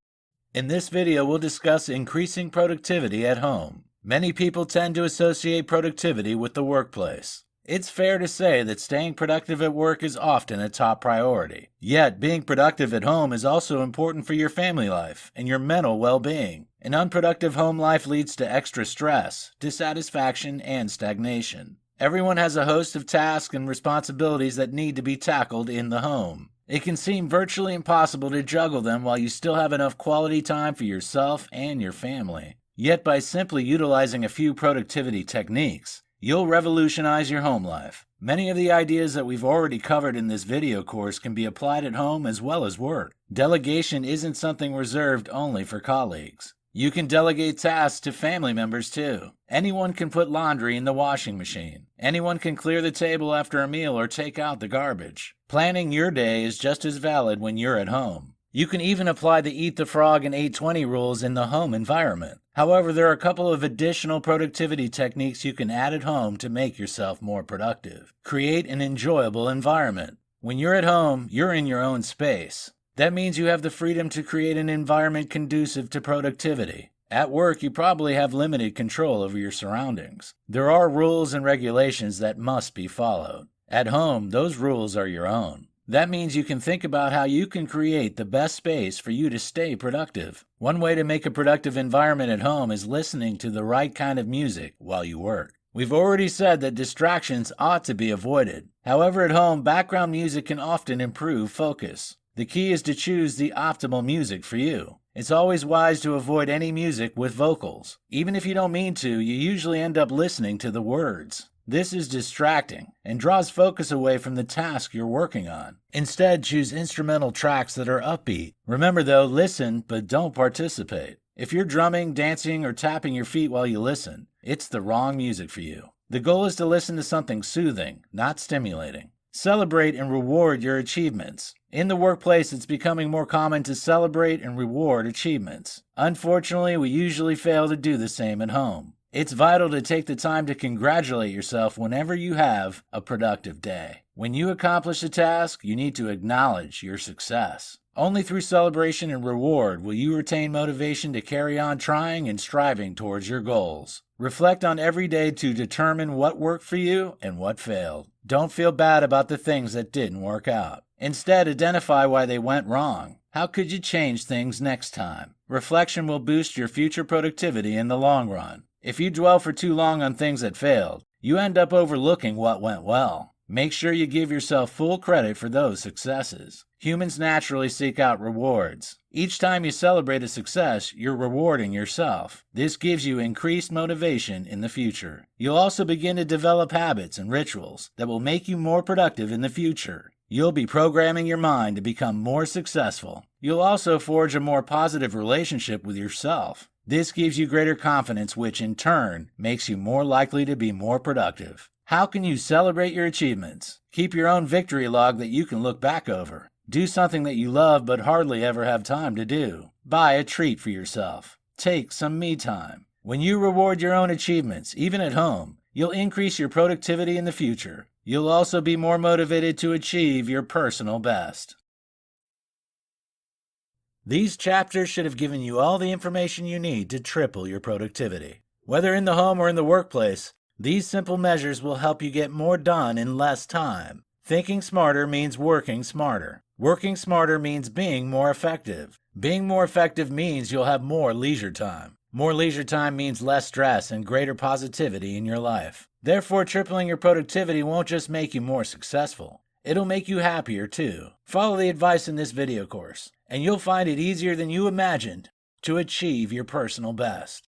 In this video, we'll discuss increasing productivity at home. Many people tend to associate productivity with the workplace. It's fair to say that staying productive at work is often a top priority. Yet, being productive at home is also important for your family life and your mental well-being. An unproductive home life leads to extra stress, dissatisfaction, and stagnation. Everyone has a host of tasks and responsibilities that need to be tackled in the home. It can seem virtually impossible to juggle them while you still have enough quality time for yourself and your family. Yet, by simply utilizing a few productivity techniques, you'll revolutionize your home life. Many of the ideas that we've already covered in this video course can be applied at home as well as work. Delegation isn't something reserved only for colleagues. You can delegate tasks to family members too. Anyone can put laundry in the washing machine. Anyone can clear the table after a meal or take out the garbage. Planning your day is just as valid when you're at home. You can even apply the Eat the Frog and 820 rules in the home environment. However, there are a couple of additional productivity techniques you can add at home to make yourself more productive. Create an enjoyable environment. When you're at home, you're in your own space. That means you have the freedom to create an environment conducive to productivity. At work, you probably have limited control over your surroundings. There are rules and regulations that must be followed. At home, those rules are your own. That means you can think about how you can create the best space for you to stay productive. One way to make a productive environment at home is listening to the right kind of music while you work. We've already said that distractions ought to be avoided. However, at home, background music can often improve focus. The key is to choose the optimal music for you. It's always wise to avoid any music with vocals. Even if you don't mean to, you usually end up listening to the words. This is distracting and draws focus away from the task you're working on. Instead, choose instrumental tracks that are upbeat. Remember though, listen, but don't participate. If you're drumming, dancing, or tapping your feet while you listen, it's the wrong music for you. The goal is to listen to something soothing, not stimulating. Celebrate and reward your achievements. In the workplace, it's becoming more common to celebrate and reward achievements. Unfortunately, we usually fail to do the same at home. It's vital to take the time to congratulate yourself whenever you have a productive day. When you accomplish a task, you need to acknowledge your success. Only through celebration and reward will you retain motivation to carry on trying and striving towards your goals. Reflect on every day to determine what worked for you and what failed. Don't feel bad about the things that didn't work out. Instead, identify why they went wrong. How could you change things next time? Reflection will boost your future productivity in the long run. If you dwell for too long on things that failed, you end up overlooking what went well. Make sure you give yourself full credit for those successes. Humans naturally seek out rewards. Each time you celebrate a success, you're rewarding yourself. This gives you increased motivation in the future. You'll also begin to develop habits and rituals that will make you more productive in the future. You'll be programming your mind to become more successful. You'll also forge a more positive relationship with yourself. This gives you greater confidence, which in turn makes you more likely to be more productive. How can you celebrate your achievements? Keep your own victory log that you can look back over. Do something that you love but hardly ever have time to do. Buy a treat for yourself. Take some me time. When you reward your own achievements, even at home, you'll increase your productivity in the future. You'll also be more motivated to achieve your personal best. These chapters should have given you all the information you need to triple your productivity. Whether in the home or in the workplace, these simple measures will help you get more done in less time. Thinking smarter means working smarter. Working smarter means being more effective. Being more effective means you'll have more leisure time. More leisure time means less stress and greater positivity in your life. Therefore, tripling your productivity won't just make you more successful. It'll make you happier too. Follow the advice in this video course, and you'll find it easier than you imagined to achieve your personal best.